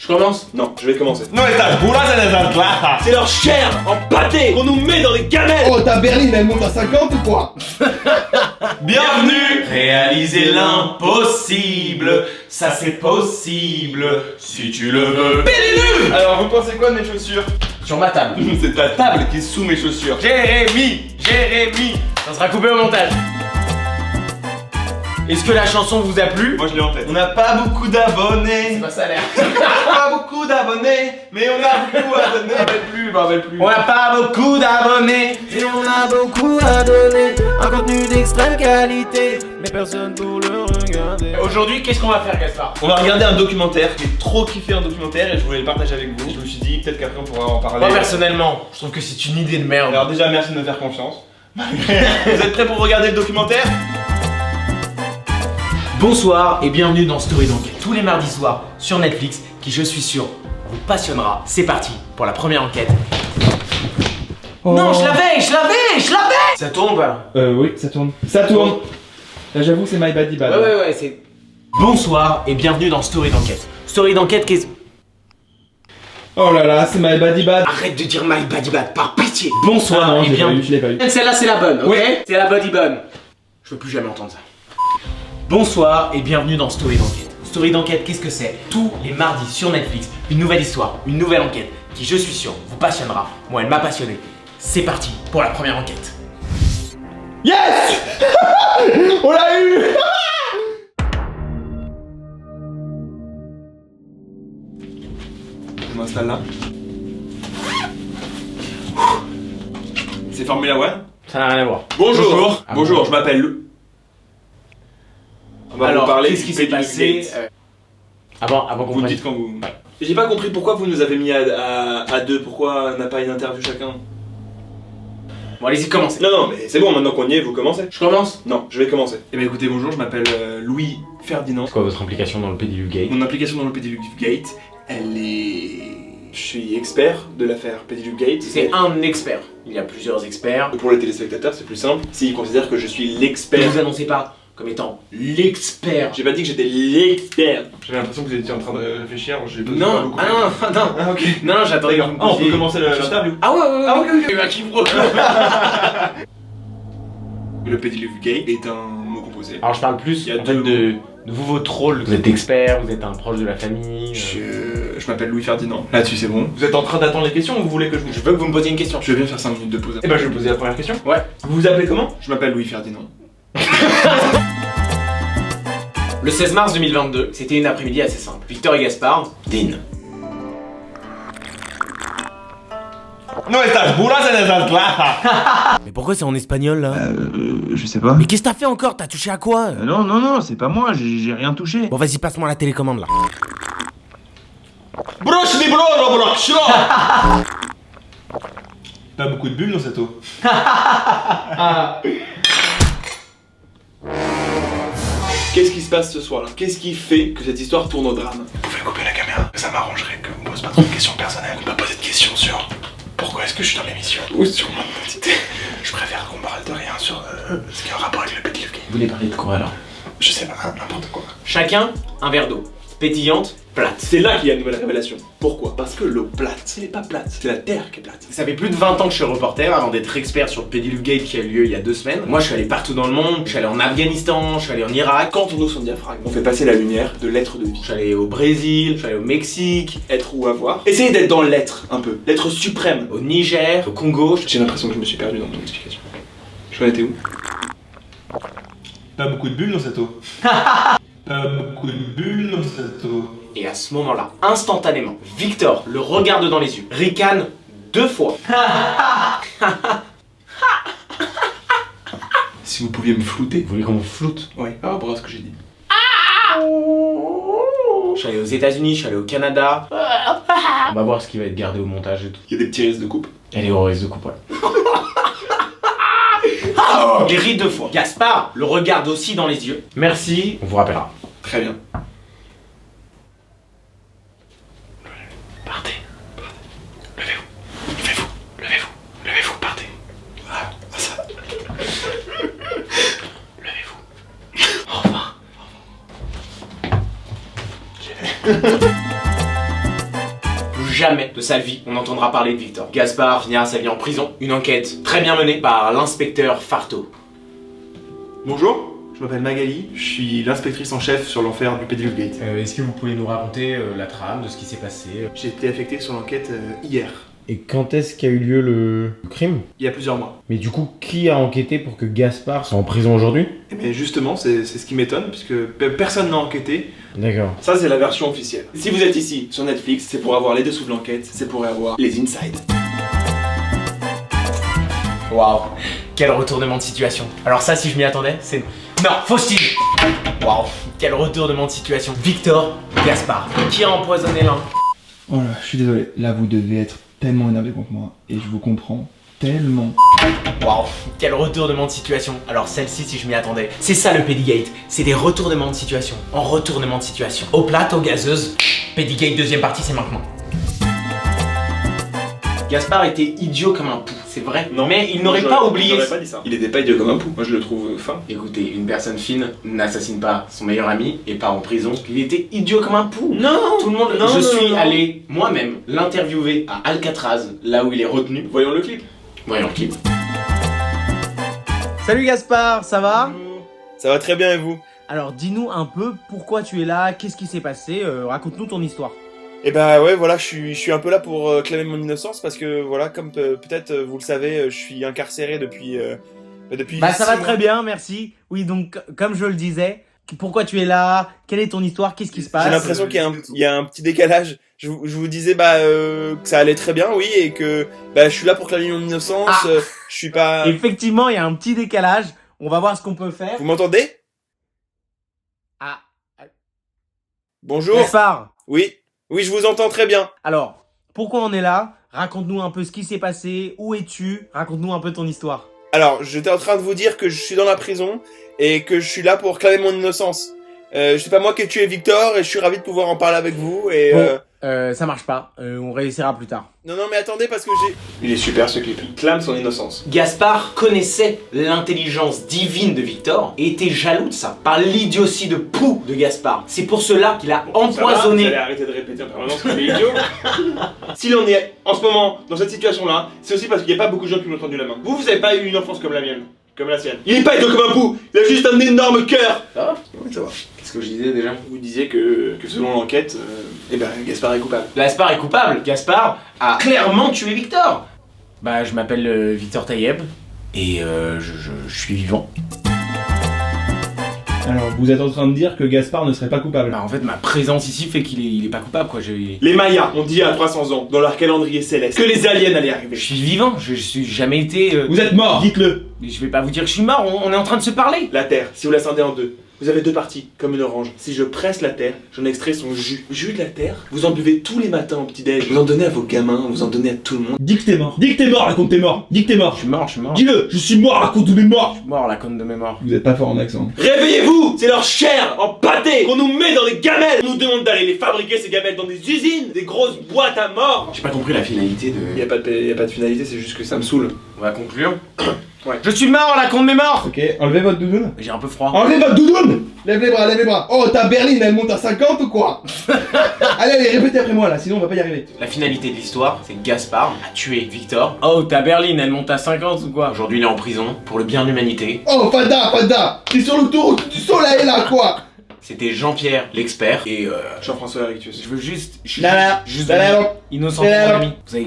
Je commence? Non, je vais commencer. No estás puras en esas plazas. C'est leur chair en pâté qu'on nous met dans les gamelles. Oh, ta berline, elle monte à 50 ou quoi? Bienvenue. Réaliser l'impossible, ça c'est possible, si tu le veux. Pédiluve. Alors, vous pensez quoi de mes chaussures? Sur ma table. C'est ta table qui est sous mes chaussures. Jérémy. Ça sera coupé au montage. Est-ce que la chanson vous a plu? Moi, je l'ai en tête. On n'a pas beaucoup d'abonnés. Pas ça l'air. Pas beaucoup d'abonnés, mais on a beaucoup à donner. Je m'en rappelle plus. On n'a pas beaucoup d'abonnés. Et on a beaucoup à donner, un contenu d'extrême qualité, mais personne pour le regarder. Aujourd'hui, qu'est-ce qu'on va faire, Gaspard? On va regarder un documentaire. J'ai trop kiffé un documentaire et je voulais le partager avec vous. Je me suis dit, peut-être qu'après on pourra en parler. Moi, personnellement, je trouve que c'est une idée de merde. Alors, déjà, merci de me faire confiance. Vous êtes prêts pour regarder le documentaire? Bonsoir et bienvenue dans Story d'enquête. Tous les mardis soirs sur Netflix, qui je suis sûr vous passionnera. C'est parti pour la première enquête. Non, je l'avais. Ça tourne ou pas? Oui, ça tourne. Ça tourne. Là, j'avoue, c'est My Body Bad. Ouais, c'est... Bonsoir et bienvenue dans Story d'enquête. Story d'enquête, qu'est-ce... Oh là là, c'est My Body Bad. Arrête de dire My Body Bad, par pitié. Bonsoir Ah non, et je l'ai pas bienvenue. eu, je l'ai pas eu. Celle-là, c'est la bonne, ok? Oui. C'est la body bonne. Je veux plus jamais entendre ça. Bonsoir et bienvenue dans Story d'enquête. Story d'enquête, qu'est-ce que c'est? Tous les mardis sur Netflix, une nouvelle histoire, une nouvelle enquête qui, je suis sûr, vous passionnera. Moi, elle m'a passionné. C'est parti pour la première enquête. Yes. On l'a eu. Je m'installe là. C'est Formula One. Ça n'a rien à voir. Bonjour. Ah, Bonjour, bon. je m'appelle On va vous Alors, parler qu'est-ce qui du s'est Pédiluve passé Gate. Avant qu'on Vous me prenne... dites quand vous... J'ai pas compris pourquoi vous nous avez mis à deux, pourquoi on n'a pas une interview chacun. Bon, allez-y, commencez. Non, mais c'est bon, maintenant qu'on y est, vous commencez. Je commence? Non, je vais commencer. Eh bien écoutez, bonjour, je m'appelle Louis Ferdinand. C'est quoi votre implication dans le Pédiluve Gate? Mon implication dans le Pédiluve Gate, elle est... Je suis expert de l'affaire Pédiluve Gate. C'est un expert. Il y a plusieurs experts. Pour les téléspectateurs, c'est plus simple. S'ils considèrent que je suis Ne l'expert. vous annoncez pas comme étant l'expert. J'ai pas dit que j'étais l'expert. J'avais l'impression que vous étiez en train de réfléchir. J'ai pas Non, beaucoup. non, Ah ok. non, j'attendais. D'accord. Ah, on peut commencer l'interview. Ah ouais. Ah, ok. Il y a eu un quiproquo. Le Pédiluve Gate est un mot composé. Alors je parle plus Il y a en fait deux de vous, votre rôle. Vous êtes expert, vous êtes un proche de la famille. Je m'appelle Louis Ferdinand. Là-dessus, c'est bon. Vous êtes en train d'attendre les questions ou vous voulez que je vous... Je veux que vous me posiez une question. Je vais bien faire 5 minutes de pause. Eh ben je vais poser la première question. Ouais. Vous vous appelez comment? Je m'appelle Louis Ferdinand. Le 16 mars 2022, c'était une après-midi assez simple. Victor et Gaspard dînent. No estás puras en esas plazas. Mais pourquoi c'est en espagnol là? Je sais pas. Mais qu'est-ce que t'as fait encore? T'as touché à quoi? Non, c'est pas moi, j'ai rien touché. Bon vas-y, passe-moi la télécommande là. Broche di bro, Roblox. Pas beaucoup de bulles dans cette eau. Qu'est-ce qui se passe ce soir-là? Qu'est-ce qui fait que cette histoire tourne au drame? Vous pouvez couper la caméra. Ça m'arrangerait que vous me pose pas trop de questions personnelles. Pas poser de questions sur pourquoi est-ce que je suis dans l'émission ou sur mon identité. Je préfère qu'on parle de rien sur ce qui a un rapport avec le Pédiluve Gate. Vous voulez parler de quoi alors? Je sais pas, n'importe quoi. Chacun un verre d'eau. Pétillante, plate. C'est là qu'il y a une nouvelle révélation. Pourquoi? Parce que l'eau plate, elle est pas plate. C'est la terre qui est plate. Ça fait plus de 20 ans que je suis reporter avant d'être expert sur le Pédiluve Gate qui a eu lieu il y a 2 semaines. Moi je suis allé partout dans le monde, je suis allé en Afghanistan, je suis allé en Irak, Quand on ouvre son diaphragme, on fait passer la lumière de l'être de vie. je suis allé au Brésil, je suis allé au Mexique, Être ou avoir. Essayez d'être dans l'être un peu. L'être suprême. au Niger, au Congo. J'ai l'impression que je me suis perdu dans ton explication. Je m'en étais où? Pas beaucoup de bulles dans cette eau. Pas beaucoup de bulles dans cette eau. Et à ce moment-là, instantanément, Victor le regarde dans les yeux, ricane 2 fois. Si vous pouviez me flouter. Vous voulez qu'on vous floute? Ouais, par rapport à ce que j'ai dit. Je suis allé aux États-Unis, je suis allé au Canada. On va voir ce qui va être gardé au montage et tout. Il y a des petits risques de coupe. Elle est au risque de coupe, ouais. Il rit 2 fois. Gaspard le regarde aussi dans les yeux. Merci, on vous rappellera. Très bien. Partez. Levez-vous, partez. Ah, ça. Levez-vous. Au revoir. jamais de sa vie on n'entendra parler de Victor. Gaspard finira sa vie en prison. Une enquête très bien menée par l'inspecteur Farto. Bonjour, je m'appelle Magali, je suis l'inspectrice en chef sur l'enfer du Pedilgate. Est-ce que vous pouvez nous raconter la trame de ce qui s'est passé? J'ai été affecté sur l'enquête hier, Et quand est-ce qu'a eu lieu le crime? il y a plusieurs mois. Mais du coup, qui a enquêté pour que Gaspard soit en prison aujourd'hui? Et bien justement, c'est ce qui m'étonne, puisque personne n'a enquêté. D'accord. Ça, c'est la version officielle. Si vous êtes ici, sur Netflix, c'est pour avoir les dessous de l'enquête, c'est pour avoir les insides. Waouh, quel retournement de situation. Alors ça, si je m'y attendais, c'est... Non, Faustine. Waouh, quel retournement de situation. Victor, Gaspard, qui a empoisonné l'un? Oh là, je suis désolé. Là, vous devez être tellement énervé contre moi. Et je vous comprends tellement. Waouh, quel retournement de situation. Alors celle-ci, si je m'y attendais, c'est ça le Pedigate. C'est des retournements de situation, en retournement de situation. Aux plates, aux gazeuses, Pedigate deuxième partie, c'est maintenant. Gaspard était idiot comme un pou, c'est vrai. Non, mais il n'aurait pas oublié... J'aurais pas dit ça. Il était pas idiot comme un pou, moi je le trouve fin. Écoutez, une personne fine n'assassine pas son meilleur ami et part en prison. Il était idiot comme un pou. Non. Tout le monde... Non, je non, suis non. allé moi-même l'interviewer à Alcatraz, là où il est retenu. Voyons le clip. Voyons le clip. Salut Gaspard, ça va? Ça va très bien et vous? Alors dis-nous un peu pourquoi tu es là, qu'est-ce qui s'est passé, raconte-nous ton histoire. Eh ben ouais, voilà, je suis un peu là pour clamer mon innocence parce que voilà, comme peut-être vous le savez, je suis incarcéré depuis Bah ça 6 va mois. très bien, merci. Oui donc comme je le disais, pourquoi tu es là, quelle est ton histoire, qu'est-ce qui se passe? J'ai l'impression qu'il y a un petit décalage. Je vous disais que ça allait très bien, oui, et que je suis là pour clamer mon innocence. Ah. Je suis pas. Effectivement, il y a un petit décalage, on va voir ce qu'on peut faire. Vous m'entendez? Ah, Bonjour. Gaspard, Oui, je vous entends très bien. alors, pourquoi on est là? Raconte-nous un peu ce qui s'est passé, où es-tu? Raconte-nous un peu ton histoire. Alors, j'étais en train de vous dire que je suis dans la prison et que je suis là pour clamer mon innocence. C'est pas moi qui ai tué Victor et je suis ravi de pouvoir en parler avec vous et Bon. Ça marche pas, on réussira plus tard. Non, mais attendez parce que j'ai... Il est super ce clip. Il clame son innocence. Gaspard connaissait l'intelligence divine de Victor et était jaloux de ça, par l'idiotie de pou de Gaspard. C'est pour cela qu'il a Vous empoisonné... allez arrêter de répéter en permanence qu'il est idiot. S'il en est en ce moment dans cette situation-là, c'est aussi parce qu'il n'y a pas beaucoup de gens qui lui ont tendu la main. Vous avez pas eu une enfance comme la mienne, comme la sienne. Il est pas idiot comme un pou, il a juste un énorme cœur. Ça va? Oui, ça va. Qu'est-ce que je disais déjà? Vous disiez que selon l'enquête, Gaspard est coupable. Gaspard est coupable. Gaspard a clairement tué Victor. Bah, je m'appelle Victor Taïeb et je suis vivant. Alors, vous êtes en train de dire que Gaspard ne serait pas coupable. Bah, en fait, ma présence ici fait qu'il est pas coupable, quoi. Les Mayas ont dit à 300 ans, dans leur calendrier céleste, que les aliens allaient arriver. Je suis vivant. Je suis jamais été. Vous êtes mort, dites-le. Mais je vais pas vous dire que je suis mort. On est en train de se parler. La terre, si vous la scindez en deux, vous avez deux parties, comme une orange. Si je presse la terre, j'en extrais son jus. Le jus de la terre, vous en buvez tous les matins au petit-déj. Vous en donnez à vos gamins, vous en donnez à tout le monde. Dis que t'es mort. Dis que t'es mort, raconte t'es mort. Dis que t'es mort. Je suis mort. Je suis mort. Dis-le, je suis mort, raconte tous mes morts. Je suis mort, la conne de mémoire. Vous êtes pas fort en accent. Réveillez-vous! C'est leur chair en pâté qu'on nous met dans des gamelles! On nous demande d'aller les fabriquer ces gamelles dans des usines, des grosses boîtes à mort! J'ai pas compris la finalité de. Y a pas de finalité, c'est juste que ça me saoule. On va conclure. Ouais. Je suis mort, la conne de mémoire. Ok, enlevez votre doudoune. J'ai un peu froid. Enlevez votre doudoune. Lève les bras, lève les bras. Oh, ta berline, elle monte à 50 ou quoi? Allez, répétez après moi là, sinon on va pas y arriver. La finalité de l'histoire, c'est que Gaspard a tué Victor. Oh, ta berline, elle monte à 50 ou quoi? Aujourd'hui, il est en prison pour le bien de l'humanité. Oh, Fada, t'es sur l'autoroute du soleil là, quoi. C'était Jean-Pierre, l'expert, et Jean-François Hérictus. je veux juste... Juste innocent pour mon ami. Vous avez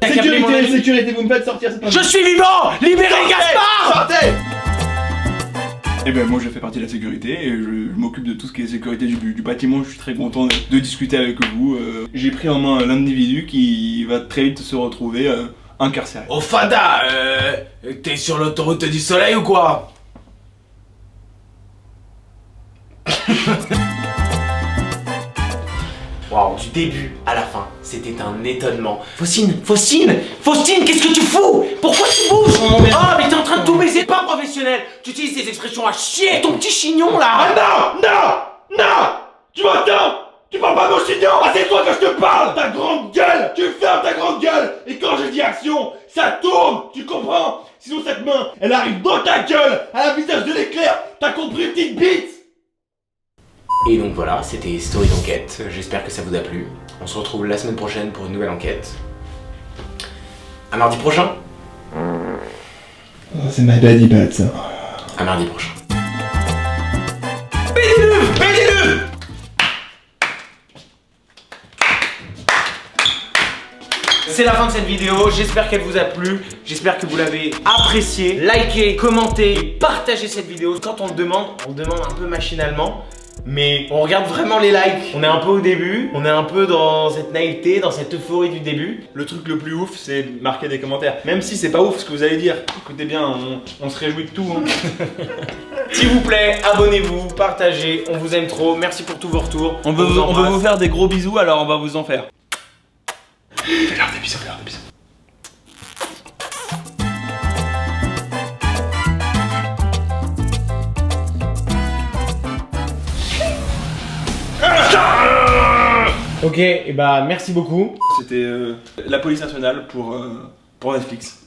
accabler mon ami. Sécurité, vous me faites sortir, c'est pas Je suis vivant! Libérez Gaspard! Sortez! Eh ben moi je fais partie de la sécurité et je m'occupe de tout ce qui est sécurité du bâtiment. Je suis très content de discuter avec vous. J'ai pris en main l'individu qui va très vite se retrouver incarcéré. Oh Fada, t'es sur l'autoroute du soleil ou quoi? Waouh, du début à la fin, c'était un étonnement. Faustine, qu'est-ce que tu fous? Pourquoi tu bouges? Oh, mais t'es en train de tout baiser, pas professionnel. Tu utilises des expressions à chier, ton petit chignon là. Non! Tu m'entends? Tu parles pas de mon chignon! Ah, c'est toi que je te parle! Ta grande gueule! Tu fermes ta grande gueule! Et quand je dis action, ça tourne! Tu comprends? Sinon cette main, elle arrive dans ta gueule! À la vitesse de l'éclair! T'as compris, petite bite? Et donc voilà, c'était Story d'enquête. J'espère que ça vous a plu. On se retrouve la semaine prochaine pour une nouvelle enquête. À mardi prochain. Oh, c'est my bad bad ça. À mardi prochain. C'est la fin de cette vidéo, j'espère qu'elle vous a plu, j'espère que vous l'avez appréciée. Likez, commentez et partagez cette vidéo. Quand on le demande un peu machinalement, mais on regarde vraiment les likes. On est un peu au début, on est un peu dans cette naïveté, dans cette euphorie du début. Le truc le plus ouf, c'est marquer des commentaires. Même si c'est pas ouf ce que vous allez dire. Écoutez bien, on se réjouit de tout. Hein. S'il vous plaît, abonnez-vous, partagez, on vous aime trop, merci pour tous vos retours. On veut vous faire des gros bisous, alors on va vous en faire. Fais-leur des bisous, fais-leur des bisous. Ok, et bah merci beaucoup. C'était la police nationale pour Netflix.